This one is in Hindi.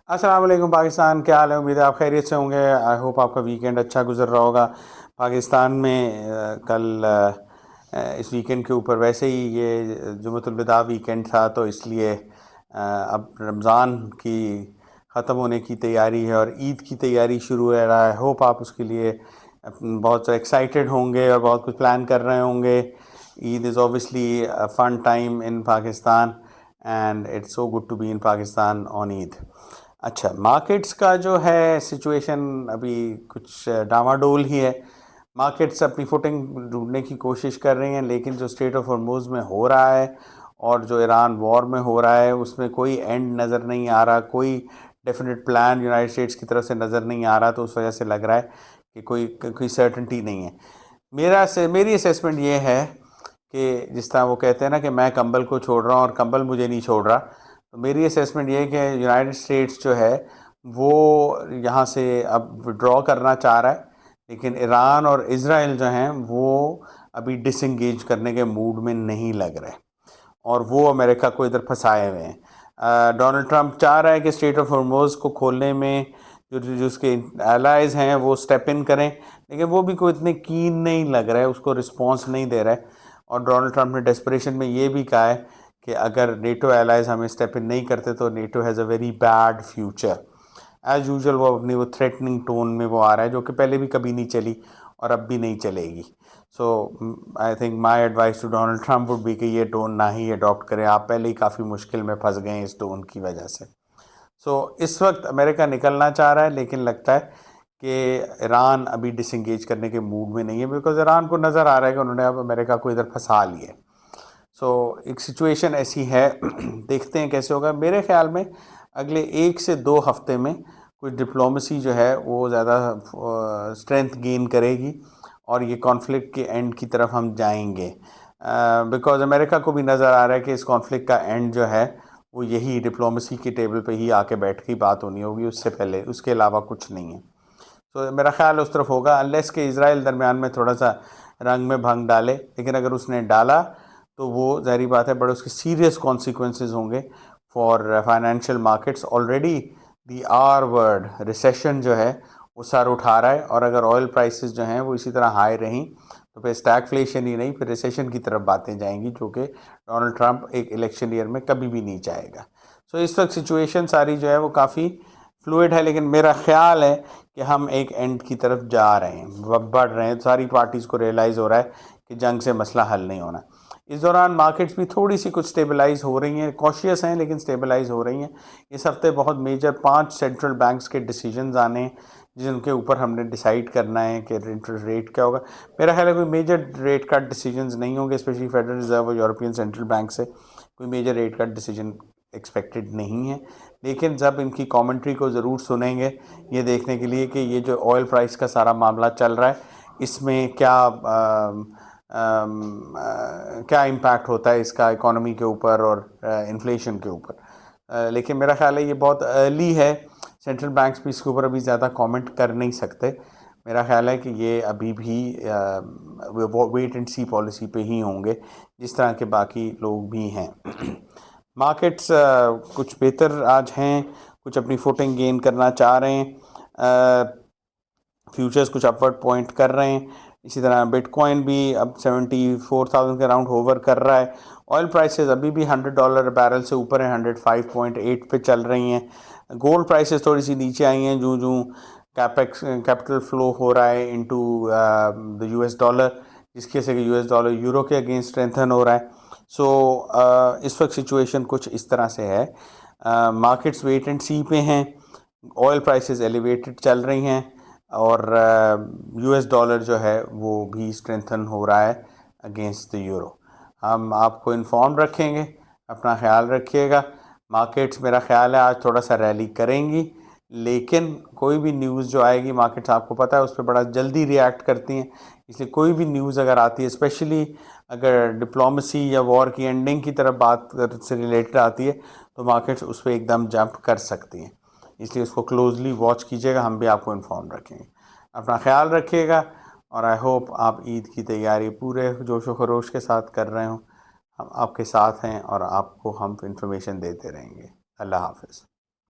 अस्सलाम वालेकुम पाकिस्तान, क्या हाल है? उम्मीद है आप खैरियत से होंगे। आई होप आपका वीकेंड अच्छा गुजर रहा होगा। पाकिस्तान में कल इस वीकेंड के ऊपर वैसे ही ये जुमतुल विदा वीकेंड था, तो इसलिए अब रमज़ान की ख़त्म होने की तैयारी है और ईद की तैयारी शुरू है। आई होप आप उसके लिए बहुत एक्साइटेड होंगे और बहुत कुछ प्लान कर रहे होंगे। Eid is obviously a fun time in Pakistan and it's so good to be in Pakistan on Eid. अच्छा, मार्केट्स का जो है सिचुएशन अभी कुछ डामाडोल ही है। मार्केट्स अपनी फुटिंग ढूंढने की कोशिश कर रही हैं, लेकिन जो स्ट्रेट ऑफ हॉर्मुज़ में हो रहा है और जो ईरान वॉर में हो रहा है उसमें कोई एंड नज़र नहीं आ रहा, कोई डेफिनेट प्लान यूनाइटेड स्टेट्स की तरफ से नज़र नहीं आ रहा। तो उस वजह से लग रहा है कि कोई सर्टेनिटी नहीं है। मेरी असेसमेंट ये है कि जिस तरह वो कहते हैं ना कि मैं कंबल को छोड़ रहा हूँ और कंबल मुझे नहीं छोड़ रहा, तो मेरी असेसमेंट ये है कि यूनाइटेड स्टेट्स जो है वो यहाँ से अब विड्रॉ करना चाह रहा है, लेकिन ईरान और इज़राइल जो हैं वो अभी डिसंगेज करने के मूड में नहीं लग रहे और वो अमेरिका को इधर फंसाए हुए हैं। डोनाल्ड ट्रंप चाह रहा है कि स्ट्रेट ऑफ हॉर्मुज़ को खोलने में जो उसके एलाइज हैं वो स्टेप इन करें, लेकिन वो भी कोई इतने कीन नहीं लग रहा है, उसको रिस्पॉन्स नहीं दे रहा है। और डोनाल्ड ट्रंप ने डेस्परेशन में ये भी कहा है कि अगर नेटो एलाइज हमें स्टेप इन नहीं करते तो NATO has a very bad future. As usual वो अपनी वो थ्रेटनिंग टोन में वो आ रहा है, जो कि पहले भी कभी नहीं चली और अब भी नहीं चलेगी। So I think my advice to Donald Trump would be कि ये टोन ना ही अडॉप्ट करें। आप पहले ही काफ़ी मुश्किल में फंस गए हैं इस टोन की वजह से। इस वक्त अमेरिका निकलना चाह रहा है, लेकिन लगता है कि ईरान अभी डिसंगेज करने के मूड में नहीं है, बिकॉज ईरान को नज़र आ रहा है कि उन्होंने अब अमेरिका को इधर फंसा लिया है। एक सिचुएशन ऐसी है देखते हैं कैसे होगा। मेरे ख्याल में अगले 1 से 2 हफ्ते में कुछ डिप्लोमेसी जो है वो ज़्यादा स्ट्रेंथ गेन करेगी और ये कॉन्फ्लिक्ट के एंड की तरफ हम जाएंगे। बिकॉज अमेरिका को भी नज़र आ रहा है कि इस कॉन्फ्लिक्ट का एंड जो है वो यही डिप्लोमेसी के टेबल पे ही आके बैठ के बात होनी होगी, उससे पहले उसके अलावा कुछ नहीं है। तो मेरा ख्याल उस तरफ होगा, अनलेस के इसराइल दरमियान में थोड़ा सा रंग में भंग डाले। लेकिन अगर उसने डाला तो वो ज़ाहिर बात है बड़े उसके सीरियस कॉन्सिक्वेंसेस होंगे for financial markets. Already there are world recession जो है वो सर उठा रहा है, और अगर ऑयल प्राइसेस जो हैं वो इसी तरह हाई रहीं तो फिर स्टैगफ्लेशन ही नहीं, फिर रिसेशन की तरफ बातें जाएंगी, जो कि डोनाल्ड ट्रंप एक इलेक्शन ईयर में कभी भी नहीं चाहेगा। इस वक्त सिचुएशन सारी जो है वो काफ़ी फ्लूइड है, लेकिन मेरा ख्याल है कि हम एक एंड की तरफ जा रहे हैं, बढ़ रहे हैं। सारी पार्टीज़ को रियलाइज़ हो रहा है कि जंग से मसला हल नहीं होना। इस दौरान मार्केट्स भी थोड़ी सी कुछ स्टेबलाइज हो रही हैं, कॉशियस हैं लेकिन स्टेबलाइज हो रही हैं। इस हफ्ते बहुत मेजर 5 सेंट्रल बैंक्स के डिसीजंस आने हैं, जिनके ऊपर हमने डिसाइड करना है कि इंटरेस्ट रेट क्या होगा। मेरा ख्याल है कोई मेजर रेट कट डिसीजंस नहीं होंगे, स्पेशली फेडरल रिजर्व और यूरोपियन सेंट्रल बैंक से कोई major rate cut decision expected नहीं है। लेकिन जब इनकी कमेंट्री को ज़रूर सुनेंगे ये देखने के लिए कि ये जो ऑयल प्राइस का सारा मामला चल रहा है इसमें क्या इम्पैक्ट होता है इसका इकोनॉमी के ऊपर और इन्फ्लेशन के ऊपर। लेकिन मेरा ख्याल है ये बहुत अर्ली है, सेंट्रल बैंक्स भी इसके ऊपर अभी ज़्यादा कमेंट कर नहीं सकते। मेरा ख्याल है कि ये अभी भी वेट एंड सी पॉलिसी पे ही होंगे, जिस तरह के बाकी लोग भी हैं। मार्केट्स कुछ बेहतर आज हैं, कुछ अपनी फुटिंग गेन करना चाह रहे हैं। फ्यूचर्स कुछ अपवर्ड पॉइंट कर रहे हैं। इसी तरह बिटकॉइन भी अब 74,000 के अराउंड होवर कर रहा है। ऑयल प्राइसेस अभी भी $100 बैरल से ऊपर है, 105.8 पे चल रही हैं। गोल्ड प्राइसेस थोड़ी सी नीचे आई हैं जूँ जूँ कैपिटल फ्लो हो रहा है इनटू द यूएस डॉलर, जिसकी वजह से कि यूएस डॉलर यूरो के अगेंस्ट स्ट्रेंथन हो रहा है। इस वक्त सिचुएशन कुछ इस तरह से है। मार्केट्स वेट एंड सी पे हैं, ऑयल प्राइसेस एलिवेटेड चल रही हैं और यूएस डॉलर जो है वो भी स्ट्रेंथन हो रहा है अगेंस्ट द यूरो। हम आपको इन्फॉर्म रखेंगे, अपना ख्याल रखिएगा। मार्केट्स मेरा ख्याल है आज थोड़ा सा रैली करेंगी, लेकिन कोई भी न्यूज़ जो आएगी मार्केट्स आपको पता है उस पर बड़ा जल्दी रिएक्ट करती हैं। इसलिए कोई भी न्यूज़ अगर आती है, स्पेशली अगर डिप्लोमेसी या वॉर की एंडिंग की तरफ बात से रिलेटेड आती है, तो मार्केट्स उस पर एकदम जंप कर सकती हैं। इसलिए उसको क्लोजली वॉच कीजिएगा, हम भी आपको इन्फॉर्म रखेंगे। अपना ख्याल रखिएगा और आई होप आप ईद की तैयारी पूरे जोश व खरोश के साथ कर रहे हो। हम आपके साथ हैं और आपको हम इंफॉर्मेशन देते रहेंगे। अल्लाह हाफ़िज़।